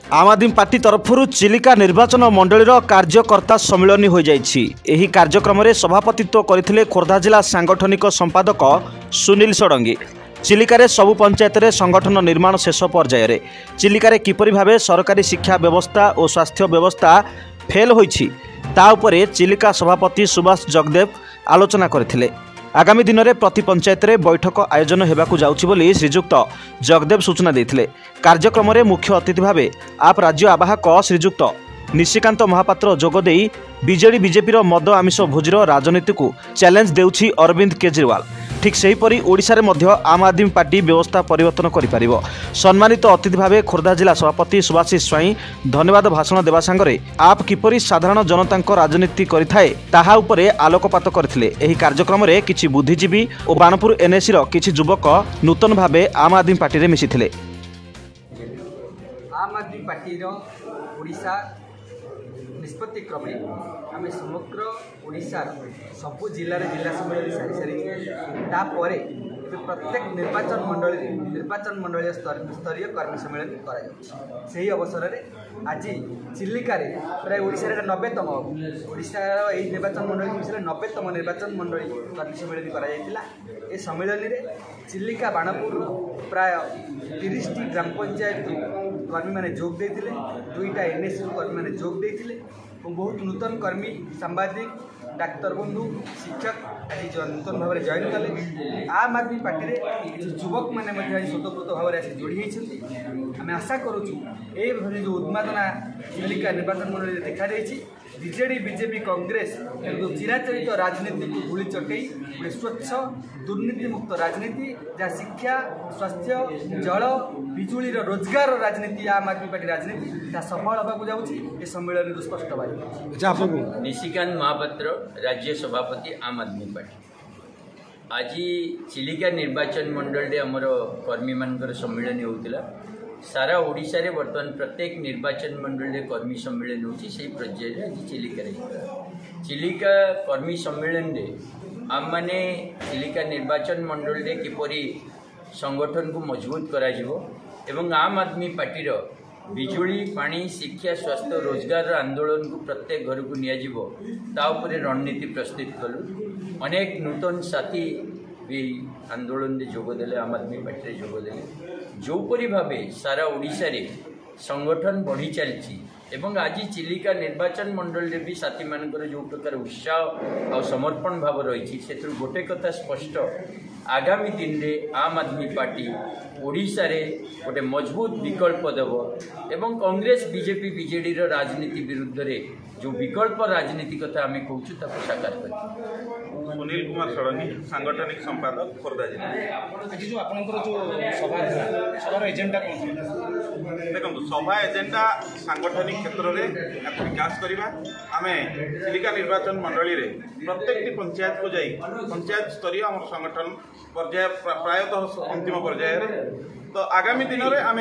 आम आदमी पार्टी तरफ चिलिका निर्वाचन मंडलीर कार्यकर्ता सम्मिलन हो जाइछि। एही कार्यक्रम में सभापतित्व करथिले खोर्धा जिला सांगठनिक संपादक सुनील षडंगी। चिलिका सबु पंचायत रे संगठन निर्माण शेष पर्यायर। चिलिका किपरि भावे सरकारी शिक्षा व्यवस्था और स्वास्थ्य व्यवस्था फेल होइछि ता उपरे चिलिका सभापति सुभाष जगदेव आलोचना करथिले। आगामी दिन में प्रति पंचायत रे बैठक आयोजन होगाकू जाउछि बोली श्रीजुक्त जगदेव सूचना देथिले। कार्यक्रम में मुख्य अतिथि भावे आप राज्य आवाहक श्रीजुक्त निशिकांत महापात्र जोगदे बीजेडी बीजेपी मद आमिष भोजीर राजनीति को चैलेंज देउछि अरविंद केजरीवाल। ठीक सेहीपरि ओडिशा रे मध्य आम आदमी पार्टी व्यवस्था परिवर्तन करिपारिबो। सम्मानित अतिथि भावे खोर्धा जिला सभापति सुभाषिष स्वाई धन्यवाद भाषण देवा सांगरे आप किपरि साधारण जनतांक राजनीति करिथाए ताहा उपरे आलोकपात करथिले। एही कार्यक्रम रे किछि बुद्धिजीवी और बाणपुर एनएसी रो किछि युवक नूतन भावे आम आदमी पार्टी रे मिसिथिले। आम आदमी पार्टी रो ओडिशा निष्पत्ति क्रमे आम समग्र ओडिशा सबु जिले जिला सम्मेलन सारी सारी तापर प्रत्येक निर्वाचन मंडल स्तरीय कर्मी सम्मेलन कर अवसर में आज चिलिका प्राय ओडिशा 90तम ओडिशा निर्वाचन मंडल विषय 90तम निर्वाचन मंडल कर्मी सम्मेलन कर सम्मेलन में चिलिका बाणपुर प्राय 30टी ग्राम पंचायत कर्मी मैंने जोग देते 2टा एनएस कर्मी मैंने जोग देते बहुत नूतन कर्मी सांबादिक डाक्तर बंधु शिक्षक आज नूतन भाव में जॉइन कले। आम आदमी पार्टी में युवक मैंने स्वतंत्र भाव में जोड़ी होती आम आशा करुँ जो उन्मादना चिलिका निर्वाचन मंडल देखा बीजेडी बीजेपी कांग्रेस चिराचरित राजनीति को भूली चटई गोटे स्वच्छ दुर्नीति मुक्त राजनीति जहाँ शिक्षा स्वास्थ्य जल बिजुली रोजगार राजनीति आम आदमी पार्टी राजनीति जहाँ सफल होगा जाऊँगी सम्मेलन स्पष्ट भाई। निशिकांत महापात्र राज्य सभापति आम आदमी पार्टी आज चिलिका निर्वाचन मंडल रे आमर कर्मी मानकर सम्मेलन होता सारा ओडिशा रे वर्तमान प्रत्येक निर्वाचन मंडल रे कर्मी सम्मेलन होची से पर्याय आज चिलिका चिलिका कर्मी सम्मेलन रे आम माने चिलिका निर्वाचन मंडल रे किपरि संगठन को मजबूत करा जिवो एवं आम आदमी पार्टी रो बिजुली पानी शिक्षा स्वास्थ्य रोजगार आंदोलन को प्रत्येक घर को नियाजिवो ता उपरे रणनीति प्रस्तुत कलु। अनेक नूतन साथी भी आंदोलन में जोगदेले आम आदमी पार्टी जोगदेले जोपरी भावे सारा ओडिशा रे संगठन बढ़ी चलती एवं आज चिलिका निर्वाचन मंडल रे भी साथी मानकर जो प्रकार उत्साह और समर्पण भाव रही से गोटे कथा स्पष्ट आगामी दिन रे आम आदमी पार्टी ओडिशा रे गोटे मजबूत विकल्प देव एवं कांग्रेस बीजेपी बीजेडी रो राजनीति विरुद्ध रे जो विकल्प राजनीति कथा आम कहूँ साकार कर। सुनील कुमार षडंगी सांगठनिक संपादक खोर्धा जिला। आज जो आपनकर जो सभा एजेंडा कौन देखो सभा एजेंडा सांगठनिक क्षेत्र में विकास करवा आम चिलिका निर्वाचन मंडली रे प्रत्येक पंचायत को जाई पंचायत स्तरीय आम संगठन पर्याय प्रायतः अंतिम पर्याय तो आगामी दिन में आम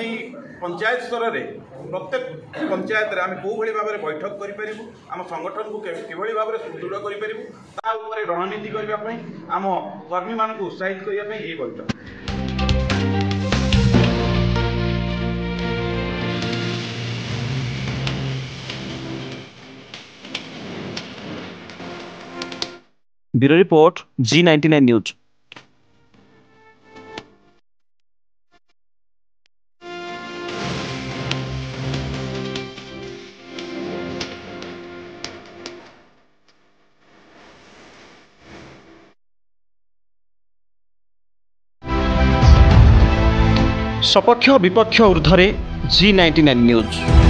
पंचायत स्तर में प्रत्येक पंचायत रे आम कौ भाव में बैठक करूँ आम संगठन को किभली भाव में सुदृढ़ कर रणनीति करने आम कर्मी मान उत्साहित करने यही बैठक। Bureau report G99 news. सपक्ष विपक्ष ऊर्ध्वे G99 न्यूज।